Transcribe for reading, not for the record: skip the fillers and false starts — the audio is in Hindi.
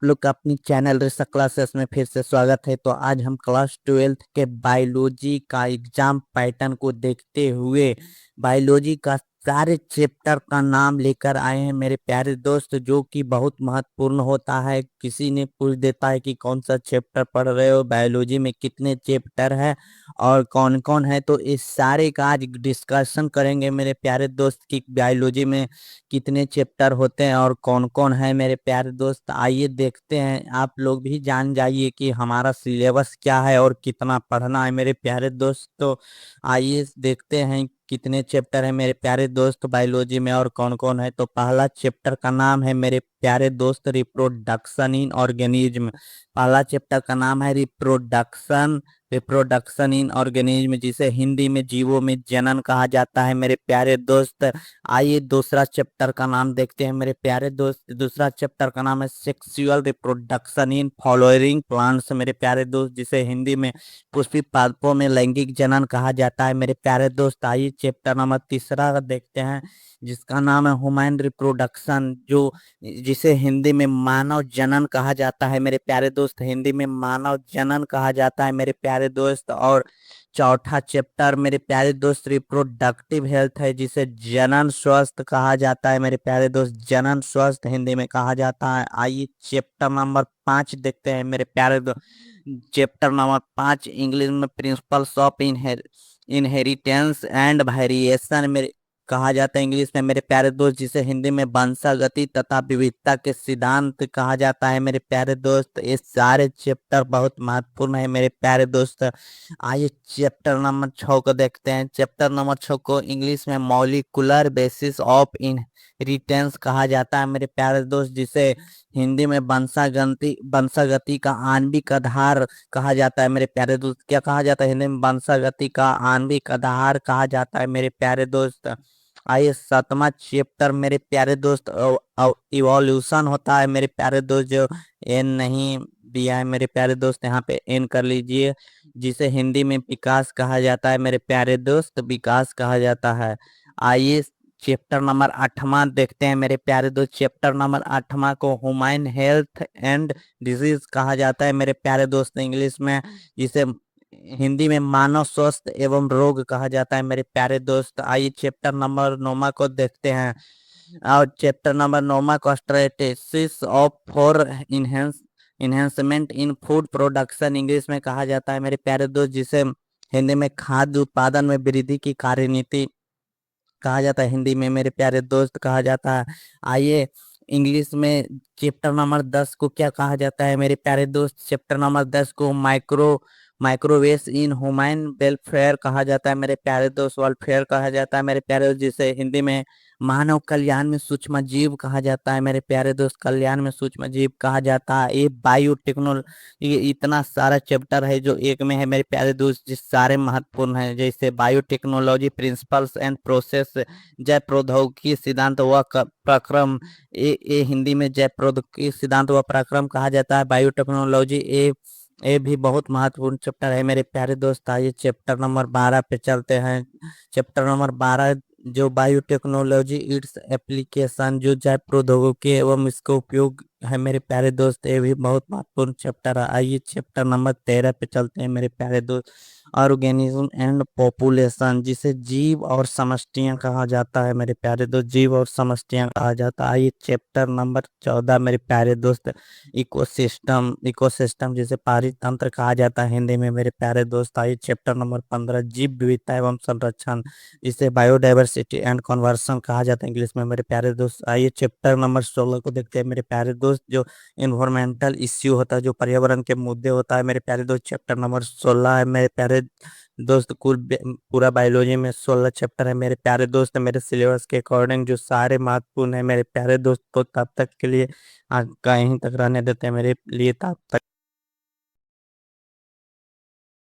लोग का अपनी चैनल ऋषा क्लासेस में फिर से स्वागत है। तो आज हम क्लास 12th के बायोलॉजी का एग्जाम पैटर्न को देखते हुए बायोलॉजी का सारे चैप्टर का नाम लेकर आए हैं मेरे प्यारे दोस्त, जो कि बहुत महत्वपूर्ण होता है। किसी ने पूछ देता है कि कौन सा चैप्टर पढ़ रहे हो, बायोलॉजी में कितने चैप्टर है और कौन कौन है। तो इस सारे का आज डिस्कशन करेंगे मेरे प्यारे दोस्त की बायोलॉजी में कितने चैप्टर होते हैं और कौन कौन है मेरे प्यारे दोस्त। आइए देखते हैं, आप लोग भी जान जाइए कि हमारा सिलेबस क्या है और कितना पढ़ना है मेरे प्यारे दोस्त। तो आइए देखते हैं कितने चैप्टर है मेरे प्यारे दोस्त बायोलॉजी में और कौन कौन है। तो पहला चैप्टर का नाम है मेरे प्यारे दोस्त रिप्रोडक्शन इन ऑर्गेनिज्म। पहला चैप्टर का नाम है रिप्रोडक्शन रिप्रोडक्शन इन ऑर्गेनिज्म, जिसे हिंदी में जीवों में जनन कहा जाता है मेरे प्यारे दोस्त। आइए दूसरा चैप्टर का नाम देखते हैं मेरे प्यारे दोस्त। दूसरा चैप्टर का नाम है sexual reproduction in flowering plants मेरे प्यारे दोस्त, जिसे हिंदी में पुष्पी पादपों में लैंगिक जनन कहा जाता है मेरे प्यारे दोस्त। आइए चैप्टर नंबर तीसरा देखते हैं, जिसका नाम है ह्यूमन रिप्रोडक्शन, जो जिसे हिंदी में मानव जनन कहा जाता है मेरे प्यारे दोस्त। हिंदी में मानव जनन कहा जाता है मेरे प्यारे दोस्त। और चौथा चैप्टर मेरे प्यारे दोस्त रिप्रोडक्टिव हेल्थ है, जिसे जनन स्वास्थ्य कहा जाता है मेरे प्यारे दोस्त। जनन स्वास्थ्य हिंदी में कहा जाता है। आइए चैप्टर नंबर 5 देखते हैं मेरे प्यारे दोस्त। चैप्टर नंबर 5 इंग्लिश में principles of inheritance and variation मेरे कहा जाता है इंग्लिश में मेरे प्यारे दोस्त, जिसे हिंदी में वंशागति तथा विविधता के सिद्धांत कहा जाता है मेरे प्यारे दोस्त। ये सारे चैप्टर बहुत महत्वपूर्ण है मेरे प्यारे दोस्त। आइए चैप्टर नंबर 6 को देखते हैं। चैप्टर नंबर 6 को इंग्लिश में मॉलिक्यूलर बेसिस ऑफ इनहेरिटेंस कहा जाता है मेरे प्यारे दोस्त, जिसे हिंदी में वंशागति का आणविक आधार कहा जाता है मेरे प्यारे दोस्त। क्या कहा जाता है हिंदी में? वंशागति का आणविक आधार कहा जाता है मेरे प्यारे दोस्त। आइए सातवां चैप्टर मेरे प्यारे दोस्त इवोल्यूशन होता है मेरे प्यारे दोस्त, जो एन नहीं दिया है मेरे प्यारे दोस्त, यहाँ पे एन कर लीजिए, जिसे हिंदी में विकास कहा जाता है मेरे प्यारे दोस्त, विकास कहा जाता है। आइए चैप्टर नंबर 8वां देखते हैं मेरे प्यारे दोस्त। चैप्टर नंबर 8वां को ह्यूमन हेल्थ एंड डिजीज कहा जाता है मेरे प्यारे दोस्त इंग्लिश में, जिसे हिंदी में मानव स्वास्थ्य एवं रोग कहा जाता है मेरे प्यारे दोस्त। आइए चैप्टर नंबर 9 को देखते हैं। और चैप्टर नंबर 9 को स्ट्रेटेजिस of for enhancement in food production English में कहा जाता है मेरे प्यारे दोस्त, जिसे हिंदी में खाद्य उत्पादन में वृद्धि की कार्यनीति कहा जाता है, हिंदी में मेरे प्यारे दोस्त कहा जाता है। आइए इंग्लिश में चैप्टर नंबर 10 को क्या कहा जाता है मेरे प्यारे दोस्त? चैप्टर नंबर 10 को माइक्रोवेव्स इन ह्यूमन वेलफेयर कहा जाता है मेरे प्यारे दोस्त, वेलफेयर कहा जाता है मेरे प्यारे दोस्त, जिसे हिंदी में मानव कल्याण में सूक्ष्म जीव कहा जाता है मेरे प्यारे दोस्त, कल्याण में सूक्ष्म जीव कहा जाता है। ये बायोटेक्नोलॉजी, ये इतना सारा चैप्टर है जो एक में है मेरे प्यारे दोस्त, जिस सारे महत्वपूर्ण है, जैसे बायोटेक्नोलॉजी प्रिंसिपल्स एंड प्रोसेस, जैव प्रौद्योगिकी सिद्धांत व प्रक्रम, ये हिंदी में जैव प्रौद्योगिकी सिद्धांत व प्रक्रम कहा जाता है। बायोटेक्नोलॉजी ये भी बहुत महत्वपूर्ण चैप्टर है मेरे प्यारे दोस्त। आइए चैप्टर नंबर 12 पे चलते हैं। चैप्टर नंबर 12 जो बायोटेक्नोलॉजी इट्स एप्लीकेशन, जो जैव प्रौद्योगिकी एवं इसका उपयोग है मेरे प्यारे दोस्त, ये भी बहुत महत्वपूर्ण चैप्टर है। आइए चैप्टर नंबर 13 पे चलते हैं मेरे प्यारे दोस्त। ऑर्गेनिज्म एंड पॉपुलेशन, जिसे जीव और समष्टियां कहा जाता है मेरे प्यारे दोस्त, जीव और समष्टियां कहा जाता है। आइए चैप्टर नंबर 14 मेरे प्यारे दोस्त इकोसिस्टम इकोसिस्टम जिसे पारितंत्र कहा जाता है हिंदी में मेरे प्यारे दोस्त। आइए चैप्टर नंबर 15 जीव विविधता एवं संरक्षण, जिसे बायोडाइवर्सिटी एंड कन्वर्सन कहा जाता है इंग्लिश में मेरे प्यारे दोस्त। आइए चैप्टर नंबर 16 को देखते हैं मेरे प्यारे दोस्त, जो इन्वायरमेंटल इश्यू होता है, जो पर्यावरण के मुद्दे होता है मेरे प्यारे दोस्त, चैप्टर नंबर 16 है मेरे प्यारे दोस्त। पूरा बायोलॉजी में 16 चैप्टर है मेरे प्यारे दोस्त, मेरे सिलेबस के अकॉर्डिंग जो सारे महत्वपूर्ण है मेरे प्यारे दोस्त। तो तब तक के लिए कहीं तक रहने देते हैं मेरे लिए, तब तक